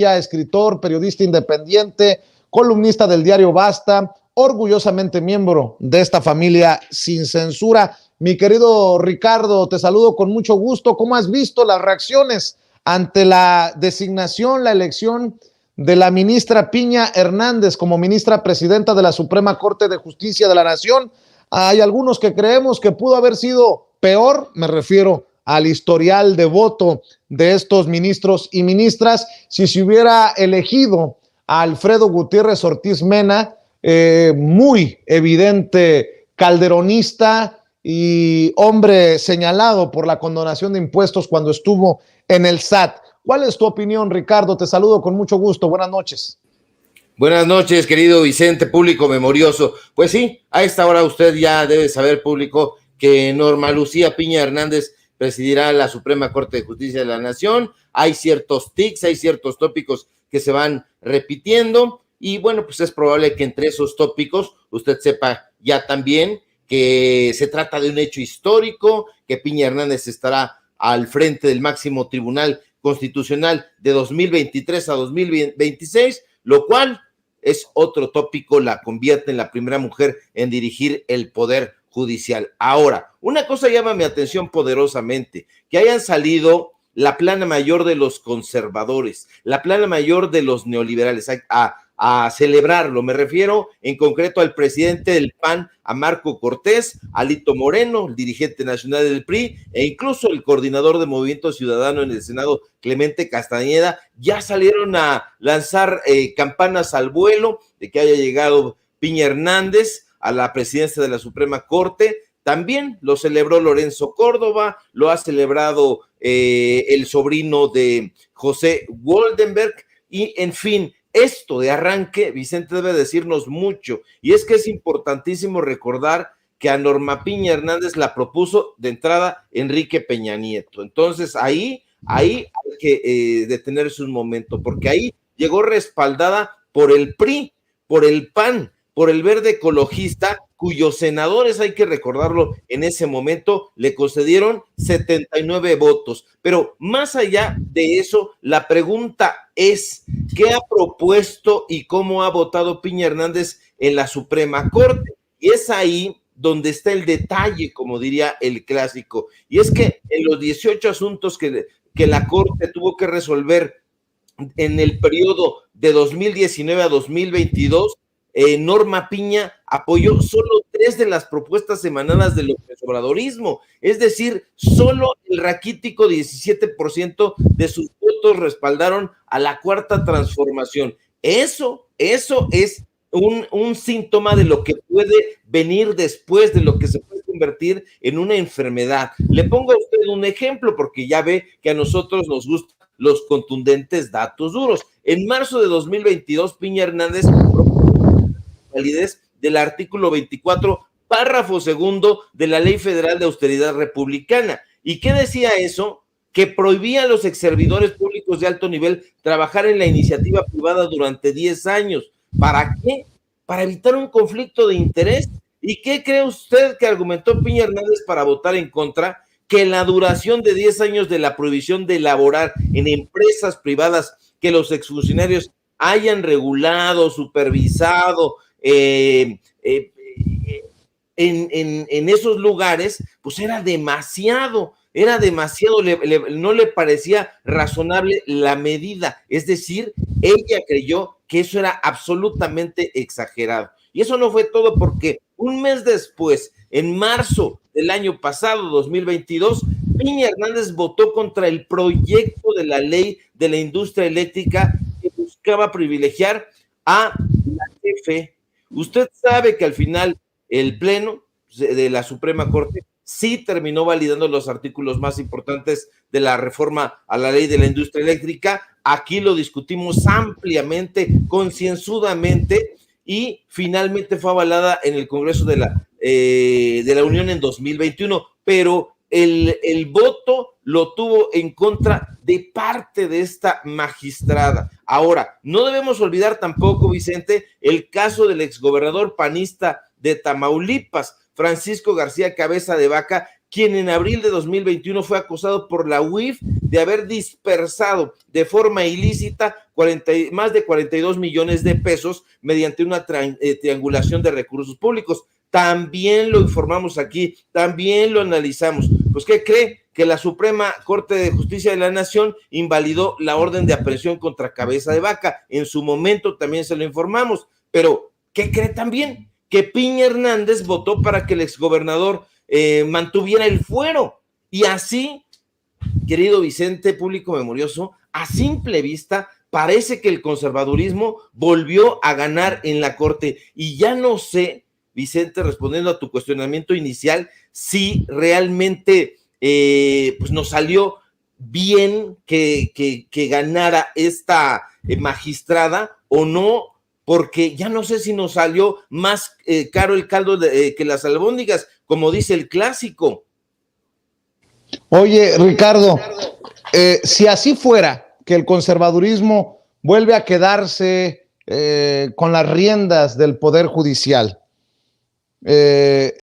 escritor, periodista independiente, columnista del diario Basta, orgullosamente miembro de esta familia sin censura. Mi querido Ricardo, te saludo con mucho gusto. ¿Cómo has visto las reacciones ante la designación, la elección de la ministra Piña Hernández como ministra presidenta de la Suprema Corte de Justicia de la Nación? Hay algunos que creemos que pudo haber sido peor, me refiero al historial de voto de estos ministros y ministras, si se hubiera elegido a Alfredo Gutiérrez Ortiz Mena, muy evidente calderonista y hombre señalado por la condonación de impuestos cuando estuvo en el SAT. ¿Cuál es tu opinión, Ricardo? Te saludo con mucho gusto. Buenas noches. Buenas noches, querido Vicente, público memorioso. Pues sí, a esta hora usted ya debe saber, público, que Norma Lucía Piña Hernández presidirá la Suprema Corte de Justicia de la Nación. Hay ciertos tics, hay ciertos tópicos que se van repitiendo y bueno, pues es probable que entre esos tópicos usted sepa ya también que se trata de un hecho histórico, que Piña Hernández estará al frente del máximo tribunal constitucional de 2023 a 2026, lo cual es otro tópico, la convierte en la primera mujer en dirigir el poder judicial. Ahora, una cosa llama mi atención poderosamente, que hayan salido la plana mayor de los conservadores, la plana mayor de los neoliberales, a celebrarlo. Me refiero en concreto al presidente del PAN, a Marco Cortés, a Alito Moreno, el dirigente nacional del PRI, e incluso el coordinador de Movimiento Ciudadano en el Senado, Clemente Castañeda, ya salieron a lanzar campanas al vuelo de que haya llegado Piña Hernández a la presidencia de la Suprema Corte. También lo celebró Lorenzo Córdoba, lo ha celebrado el sobrino de José Woldenberg, y en fin, esto de arranque, Vicente, debe decirnos mucho, y es que es importantísimo recordar que a Norma Piña Hernández la propuso de entrada Enrique Peña Nieto. Entonces ahí hay que detenerse un momento, porque ahí llegó respaldada por el PRI, por el PAN, por el Verde Ecologista, cuyos senadores, hay que recordarlo, en ese momento le concedieron 79 votos. Pero más allá de eso, la pregunta es, ¿qué ha propuesto y cómo ha votado Piña Hernández en la Suprema Corte? Y es ahí donde está el detalle, como diría el clásico. Y es que en los 18 asuntos que la Corte tuvo que resolver en el periodo de 2019 a 2022, Norma Piña apoyó solo 3 de las propuestas emanadas del obradorismo, es decir, solo el raquítico 17% de sus votos respaldaron a la Cuarta Transformación. Eso es un síntoma de lo que puede venir después, de lo que se puede convertir en una enfermedad. Le pongo a usted un ejemplo, porque ya ve que a nosotros nos gustan los contundentes datos duros. En marzo de 2022, Piña Hernández validez del artículo 24, párrafo segundo de la Ley Federal de Austeridad Republicana. ¿Y qué decía eso? Que prohibía a los exservidores públicos de alto nivel trabajar en la iniciativa privada durante 10 años. ¿Para qué? Para evitar un conflicto de interés. ¿Y qué cree usted que argumentó Piña Hernández para votar en contra? Que la duración de 10 años de la prohibición de laborar en empresas privadas que los exfuncionarios hayan regulado, supervisado, en esos lugares, pues era demasiado, no le parecía razonable la medida, es decir, ella creyó que eso era absolutamente exagerado. Y eso no fue todo, porque un mes después, en marzo del año pasado, 2022, Piña Hernández votó contra el proyecto de la ley de la industria eléctrica que buscaba privilegiar a la CFE. Usted sabe que al final el Pleno de la Suprema Corte sí terminó validando los artículos más importantes de la reforma a la ley de la industria eléctrica. Aquí lo discutimos ampliamente, concienzudamente, y finalmente fue avalada en el Congreso de la Unión en 2021, pero el voto lo tuvo en contra de parte de esta magistrada. Ahora, no debemos olvidar tampoco, Vicente, el caso del exgobernador panista de Tamaulipas, Francisco García Cabeza de Vaca, quien en abril de 2021 fue acusado por la UIF de haber dispersado de forma ilícita más de 42 millones de pesos mediante una triangulación de recursos públicos. También lo informamos aquí, también lo analizamos. Pues, ¿qué cree? Que la Suprema Corte de Justicia de la Nación invalidó la orden de aprehensión contra Cabeza de Vaca. En su momento también se lo informamos, pero ¿qué cree también? Que Piña Hernández votó para que el exgobernador mantuviera el fuero. Y así, querido Vicente, público memorioso, a simple vista parece que el conservadurismo volvió a ganar en la Corte. Y ya no sé, Vicente, respondiendo a tu cuestionamiento inicial, si realmente pues nos salió bien que ganara esta magistrada o no, porque ya no sé si nos salió más caro el caldo que las albóndigas, como dice el clásico. Oye, Ricardo, si así fuera, que el conservadurismo vuelve a quedarse con las riendas del Poder Judicial,